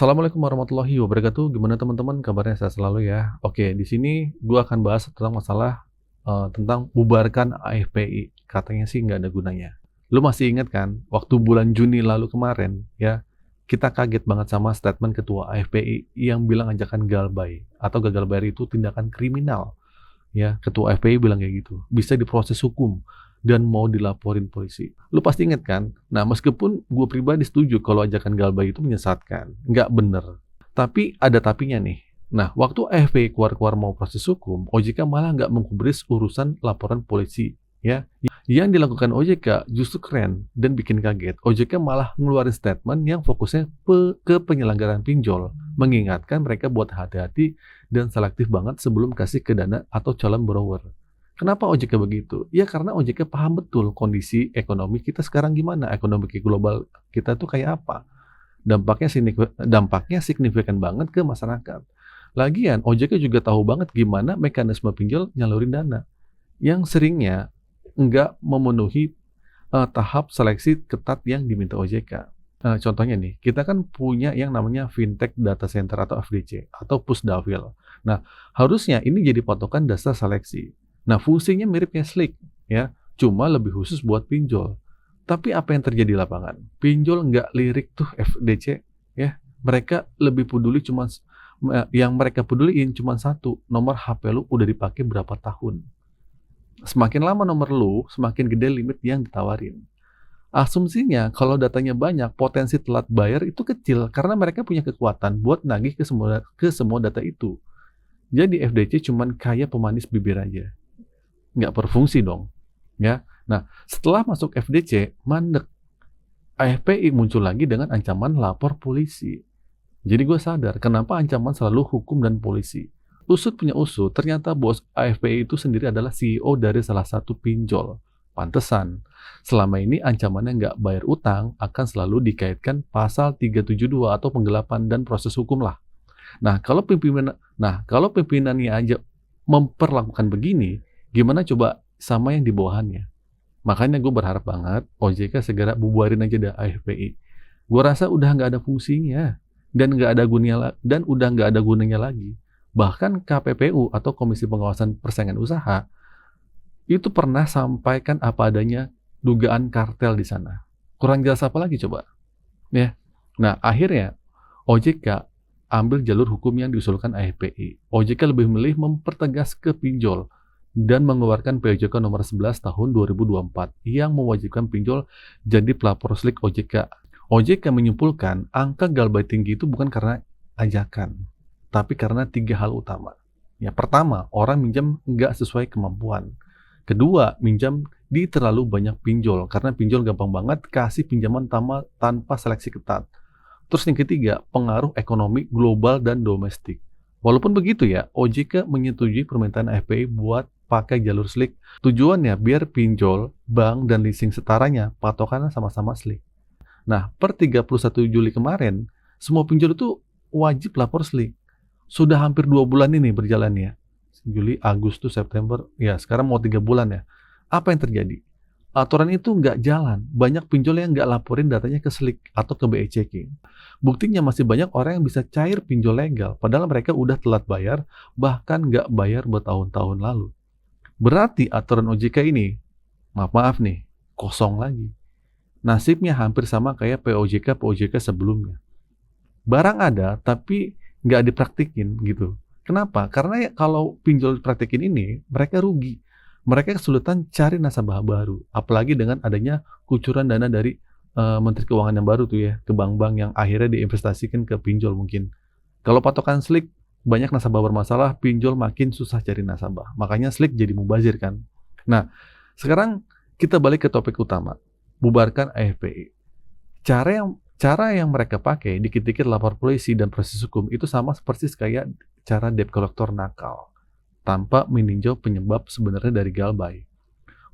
Assalamualaikum warahmatullahi wabarakatuh. Gimana teman-teman kabarnya? Sehat selalu ya. Oke, di sini gua akan bahas tentang masalah tentang bubarkan AFPI. Katanya sih nggak ada gunanya. Lu masih ingat kan, waktu bulan Juni lalu kemarin ya, kita kaget banget sama statement Ketua AFPI yang bilang ajakan galbay atau gagal bayar itu tindakan kriminal. Ya, Ketua FPI bilang kayak gitu. Bisa diproses hukum dan mau dilaporin polisi. Lu pasti inget kan? Nah, meskipun gue pribadi setuju kalau ajakan galbay itu menyesatkan, nggak bener. Tapi ada tapinya nih. Nah, waktu FPI keluar-keluar mau proses hukum, OJK malah nggak menggubris urusan laporan polisi. Ya, yang dilakukan OJK justru keren dan bikin kaget. OJK malah ngeluarin statement yang fokusnya ke penyelenggaraan pinjol, mengingatkan mereka buat hati-hati dan selektif banget sebelum kasih ke dana atau calon borrower. Kenapa OJK begitu? Ya karena OJK paham betul kondisi ekonomi kita sekarang gimana, ekonomi global kita tuh kayak apa. Dampaknya signifikan banget ke masyarakat. Lagian OJK juga tahu banget gimana mekanisme pinjol nyalurin dana yang seringnya nggak memenuhi tahap seleksi ketat yang diminta OJK. Contohnya nih, kita kan punya yang namanya Fintech Data Center atau FDC atau Pusdawil. Nah, harusnya ini jadi patokan dasar seleksi. Nah, fungsinya mirip kayak Slick, ya, cuma lebih khusus buat pinjol. Tapi apa yang terjadi di lapangan? Pinjol nggak lirik tuh FDC, ya. Mereka lebih peduli yang mereka peduliin cuma satu, nomor HP lu udah dipakai berapa tahun. Semakin lama nomor lu, semakin gede limit yang ditawarin. Asumsinya kalau datanya banyak, potensi telat bayar itu kecil karena mereka punya kekuatan buat nagih ke semua data itu. Jadi FDC cuman kayak pemanis bibir aja. Nggak berfungsi dong. Ya. Nah, setelah masuk FDC, mandek. AFPI muncul lagi dengan ancaman lapor polisi. Jadi gue sadar kenapa ancaman selalu hukum dan polisi. Usut punya usut, ternyata bos AFPI itu sendiri adalah CEO dari salah satu pinjol. Pantesan, selama ini ancamannya nggak bayar utang akan selalu dikaitkan pasal 372 atau penggelapan dan proses hukum lah. Nah, kalau pimpinannya aja memperlakukan begini, gimana coba sama yang di bawahannya? Makanya gue berharap banget OJK segera bubarin aja dah AFPI. Gue rasa udah nggak ada fungsinya dan udah nggak ada gunanya lagi. Bahkan KPPU atau Komisi Pengawasan Persaingan Usaha itu pernah sampaikan apa adanya dugaan kartel di sana. Kurang jelas apa lagi coba? Ya. Nah, akhirnya OJK ambil jalur hukum yang diusulkan AFPI. OJK lebih memilih mempertegas ke pinjol dan mengeluarkan POJK nomor 11 tahun 2024 yang mewajibkan pinjol jadi pelapor Slick OJK. OJK menyimpulkan angka galbay tinggi itu bukan karena ajakan, tapi karena 3 hal utama. Ya, pertama, orang minjam nggak sesuai kemampuan. Kedua, minjam di terlalu banyak pinjol, karena pinjol gampang banget kasih pinjaman tanpa seleksi ketat. Terus yang ketiga, pengaruh ekonomi global dan domestik. Walaupun begitu ya, OJK menyetujui permintaan FPI buat pakai jalur Slick. Tujuannya biar pinjol, bank, dan leasing setaranya patokannya sama-sama Slick. Nah, per 31 Juli kemarin, semua pinjol itu wajib lapor Slick. Sudah hampir 2 bulan ini berjalan ya. Juli, Agustus, September, ya sekarang mau 3 bulan ya. Apa yang terjadi? Aturan itu nggak jalan. Banyak pinjol yang nggak laporin datanya ke Slick atau ke BI Checking. Buktinya masih banyak orang yang bisa cair pinjol legal, padahal mereka udah telat bayar, bahkan nggak bayar bertahun-tahun lalu. Berarti aturan OJK ini, maaf nih, kosong lagi. Nasibnya hampir sama kayak POJK sebelumnya. Barang ada, tapi nggak dipraktikin gitu. Kenapa? Karena ya, kalau pinjol dipraktikin ini, mereka rugi. Mereka kesulitan cari nasabah baru. Apalagi dengan adanya kucuran dana dari Menteri Keuangan yang baru tuh ya, ke bank-bank yang akhirnya diinvestasikan ke pinjol mungkin. Kalau patokan Slick, banyak nasabah bermasalah, pinjol makin susah cari nasabah. Makanya Slick jadi mubazir kan. Nah, sekarang kita balik ke topik utama. Bubarkan AFPI. Cara yang mereka pakai, dikit-dikit lapor polisi dan proses hukum, itu sama persis kayak cara debt collector nakal, tanpa meninjau penyebab sebenarnya dari galbay.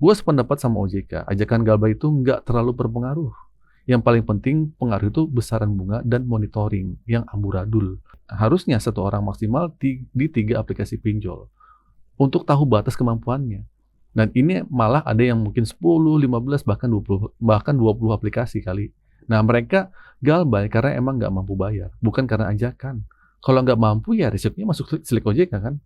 Gue sependapat sama OJK, ajakan galbay itu nggak terlalu berpengaruh. Yang paling penting, pengaruh itu besaran bunga dan monitoring yang amburadul. Harusnya satu orang maksimal di 3 aplikasi pinjol untuk tahu batas kemampuannya. Dan ini malah ada yang mungkin 10, 15, bahkan 20 aplikasi kali. Nah, mereka galbay karena emang nggak mampu bayar, bukan karena ajakan. Kalau nggak mampu ya risikonya masuk slick OJK kan.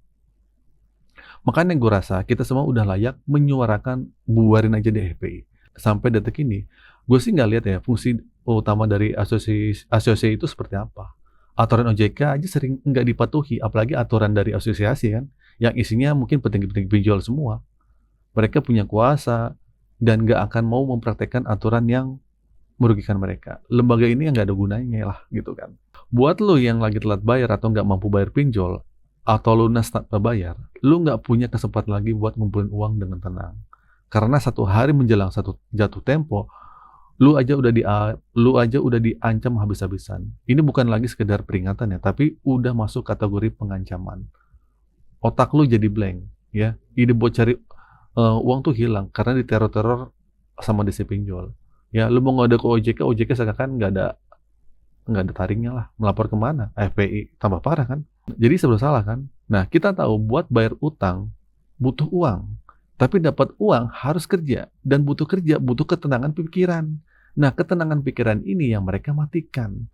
Makanya gue rasa kita semua udah layak menyuarakan bubarin aja deh FPI. Sampai detik ini, gue sih nggak lihat ya fungsi utama dari asosiasi itu seperti apa. Aturan OJK aja sering nggak dipatuhi, apalagi aturan dari asosiasi kan, yang isinya mungkin petinggi-petinggi pinjol semua. Mereka punya kuasa dan nggak akan mau mempraktekkan aturan yang merugikan mereka. Lembaga ini yang nggak ada gunanya lah gitu kan. Buat lo yang lagi telat bayar atau nggak mampu bayar pinjol, atau lunas tanpa bayar, lu nggak punya kesempatan lagi buat ngumpulin uang dengan tenang. Karena satu hari menjelang satu jatuh tempo, lu aja udah diancam habis-habisan. Ini bukan lagi sekedar peringatan ya, tapi udah masuk kategori pengancaman. Otak lu jadi blank, ya. Ide buat cari uang tuh hilang karena diteror-teror sama DC pinjol. Ya, lu mau ngode ke OJK, OJK seakan nggak ada taringnya lah. Melapor kemana? FPI tambah parah kan? Jadi serba salah kan? Nah, kita tahu buat bayar utang butuh uang. Tapi dapat uang harus kerja. Dan butuh kerja butuh ketenangan pikiran. Nah, ketenangan pikiran ini yang mereka matikan.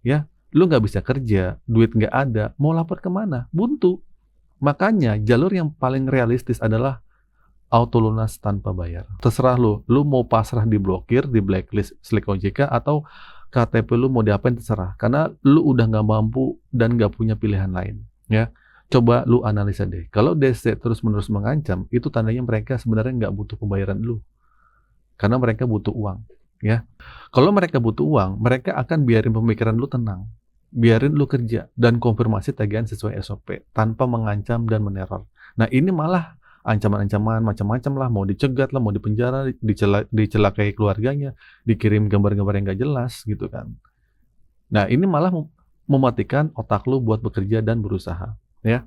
Ya, lu nggak bisa kerja, duit nggak ada, mau lapor kemana? Buntu. Makanya jalur yang paling realistis adalah auto lunas tanpa bayar. Terserah lu mau pasrah diblokir, di blacklist slick OJK, atau KTP lu mau diapain terserah. Karena lu udah nggak mampu dan nggak punya pilihan lain. Ya, coba lu analisa deh. Kalau DC terus-menerus mengancam, itu tandanya mereka sebenarnya nggak butuh pembayaran lu. Karena mereka butuh uang. Ya, kalau mereka butuh uang, mereka akan biarin pemikiran lu tenang. Biarin lu kerja dan konfirmasi tagihan sesuai SOP tanpa mengancam dan meneror. Nah, ini malah ancaman-ancaman macam-macam lah, mau dicegat lah, mau dipenjara, dicelakai keluarganya, dikirim gambar-gambar yang nggak jelas gitu kan. Nah, ini malah mematikan otak lu buat bekerja dan berusaha, ya.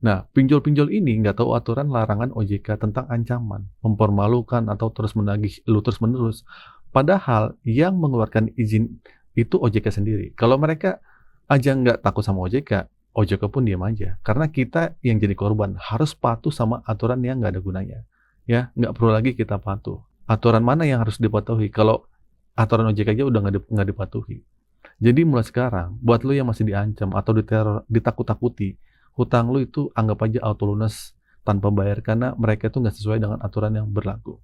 Nah, pinjol-pinjol ini nggak tahu aturan larangan OJK tentang ancaman, mempermalukan atau terus menagih lu terus-menerus. Padahal yang mengeluarkan izin itu OJK sendiri. Kalau mereka aja nggak takut sama OJK, OJK pun diam aja. Karena kita yang jadi korban harus patuh sama aturan yang nggak ada gunanya. Ya, nggak perlu lagi kita patuh. Aturan mana yang harus dipatuhi kalau aturan OJK aja udah nggak dipatuhi. Jadi mulai sekarang, buat lo yang masih diancam atau diteror, ditakut-takuti, hutang lo itu anggap aja auto lunas tanpa bayar karena mereka itu nggak sesuai dengan aturan yang berlaku.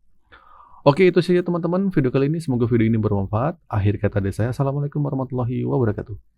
Oke, itu saja teman-teman video kali ini. Semoga video ini bermanfaat. Akhir kata dari saya, Assalamualaikum warahmatullahi wabarakatuh.